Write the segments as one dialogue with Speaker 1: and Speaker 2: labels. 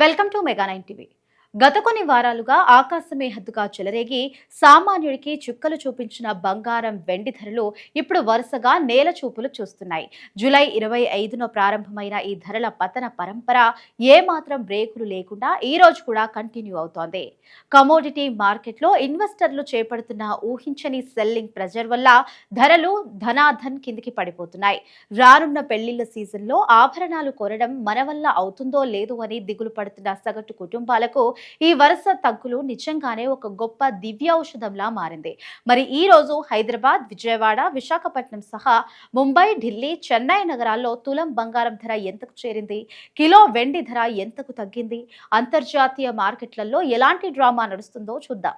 Speaker 1: Welcome to mega 9 TV. గత కొన్ని వారాలుగా ఆకాశమే హద్దుగా చెలరేగి సామాన్యుడికి చుక్కలు చూపించిన బంగారం వెండి ధరలు ఇప్పుడు వరుసగా నేల చూపులు చూస్తున్నాయి. జూలై 25న ప్రారంభమైన ఈ ధరల పతన పరంపర ఏమాత్రం బ్రేకులు లేకుండా ఈ రోజు కూడా కంటిన్యూ అవుతోంది. కమోడిటీ మార్కెట్లో ఇన్వెస్టర్లు చేపడుతున్న ఊహించని సెల్లింగ్ ప్రెజర్ వల్ల ధరలు ధనాధన్ కిందికి పడిపోతున్నాయి. రానున్న పెళ్లిళ్ల సీజన్లో ఆభరణాలు కొనడం మన వల్ల అవుతుందో లేదో అని దిగులు పడుతున్న సగటు కుటుంబాలకు ఈ వరుస తగ్గులు నిజంగానే ఒక గొప్ప దివ్యౌషధంలా మారింది. మరి ఈ రోజు హైదరాబాద్, విజయవాడ, విశాఖపట్నం సహా ముంబై, ఢిల్లీ, చెన్నై నగరాల్లో తులం బంగారం ధర ఎంతకు చేరింది? కిలో వెండి ధర ఎంతకు తగ్గింది? అంతర్జాతీయ మార్కెట్లలో ఎలాంటి డ్రామా నడుస్తుందో చూద్దాం.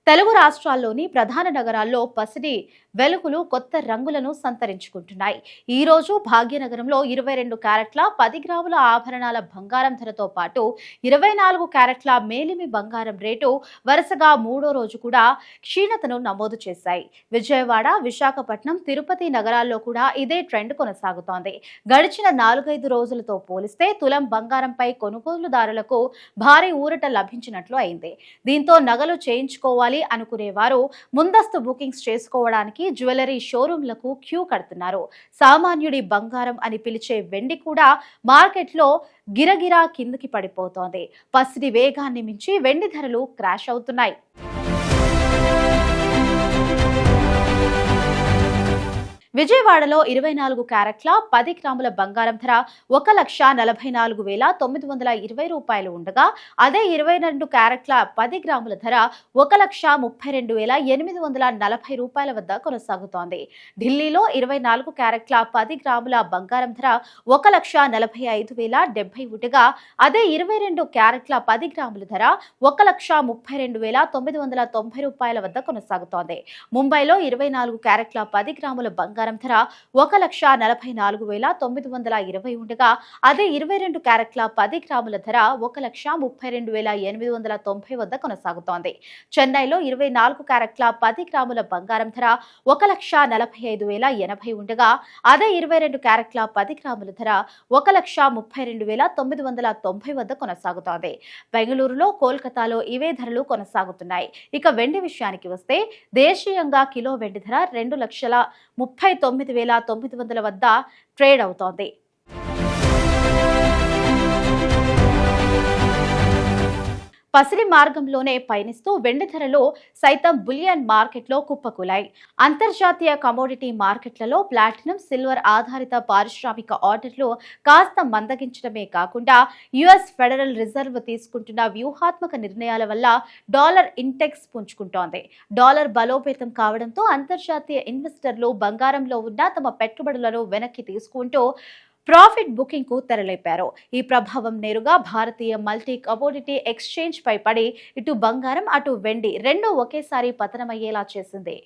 Speaker 1: తెలుగు రాష్ట్రాల్లోని ప్రధాన నగరాల్లో పసిడి వెలుగులు కొత్త రంగులను సంతరించుకుంటున్నాయి. ఈ రోజు భాగ్యనగరంలో 22 క్యారెట్ల 10 గ్రాముల ఆభరణాల బంగారం ధరతో పాటు 24 క్యారెట్ల మేలిమి బంగారం రేటు వరుసగా మూడో రోజు కూడా క్షీణతను నమోదు చేశాయి. విజయవాడ, విశాఖపట్నం, తిరుపతి నగరాల్లో కూడా ఇదే ట్రెండ్ కొనసాగుతోంది. గడిచిన 4-5 రోజులతో పోలిస్తే తులం బంగారంపై కొనుగోలుదారులకు భారీ ఊరట లభించినట్లు అయింది. దీంతో నగలు చేయించుకోవాలి అనుకునేవారు ముందస్తు బుకింగ్స్ చేసుకోవడానికి జ్యువెలరీ షోరూంలకు క్యూ కడుతున్నారు. సామాన్యుడి బంగారం అని పిలిచే వెండి కూడా మార్కెట్లో గిరగిరా కిందకి పడిపోతోంది. పసిడి వేగాన్ని మించి వెండి ధరలు క్రాష్ అవుతున్నాయి. విజయవాడలో 24 క్యారెట్ల 10 గ్రాముల బంగారం ధర 1,44,920 రూపాయలు ఉండగా, అదే 22 క్యారెట్ల 10 గ్రాముల ధర 1,32,840 రూపాయల వద్ద కొనసాగుతోంది. ఢిల్లీలో 24 క్యారెట్ల 10 గ్రాముల బంగారం ధర 1,45,070 ఉండగా, అదే 22 క్యారెట్ల 10 గ్రాముల ధర 1,32,990 రూపాయల వద్ద కొనసాగుతోంది. ముంబైలో 24 క్యారెట్ల 10 గ్రాముల బంగారం ధర 1,44,920 ఉండగా, అదే 22 క్యారెట్ల 10 గ్రాముల ధర 1,32,890 వద్ద కొనసాగుతోంది. చెన్నైలో 24 క్యారెట్ల 10 గ్రాముల బంగారం ధర 1,45,080 ఉండగా, అదే 22 క్యారెట్ల 10 గ్రాముల ధర 1,32,990 వద్ద కొనసాగుతోంది. బెంగళూరులో, కోల్కతాలో ఇవే ధరలు కొనసాగుతున్నాయి. ఇక వెండి విషయానికి వస్తే దేశీయంగా కిలో వెండి ధర 2,39,900 వద్ద ట్రేడ్ అవుతోంది. పసిడి మార్గంలోనే పయనిస్తూ వెండి ధరలు సైతం బులియన్ మార్కెట్లో కుప్పకూలాయి. అంతర్జాతీయ కమోడిటీ మార్కెట్లలో ప్లాటినం, సిల్వర్ ఆధారిత పారిశ్రామిక ఆర్డర్లు కాస్త మందగించడమే కాకుండా యుఎస్ ఫెడరల్ రిజర్వ్ తీసుకుంటున్న వ్యూహాత్మక నిర్ణయాల వల్ల డాలర్ ఇండెక్స్ పుంజుకుంటోంది. డాలర్ బలోపేతం కావడంతో అంతర్జాతీయ ఇన్వెస్టర్లు బంగారంలో ఉన్న తమ పెట్టుబడులను వెనక్కి తీసుకుంటూ ప్రాఫిట్ బుకింగ్ కు తెరలేపారు. ఈ ప్రభావం నేరుగా భారతీయ మల్టీ కమోడిటీ ఎక్స్చేంజ్ పై పడి ఇటు బంగారం, అటు వెండి రెండూ ఒకేసారి పతనమయ్యేలా చేసింది.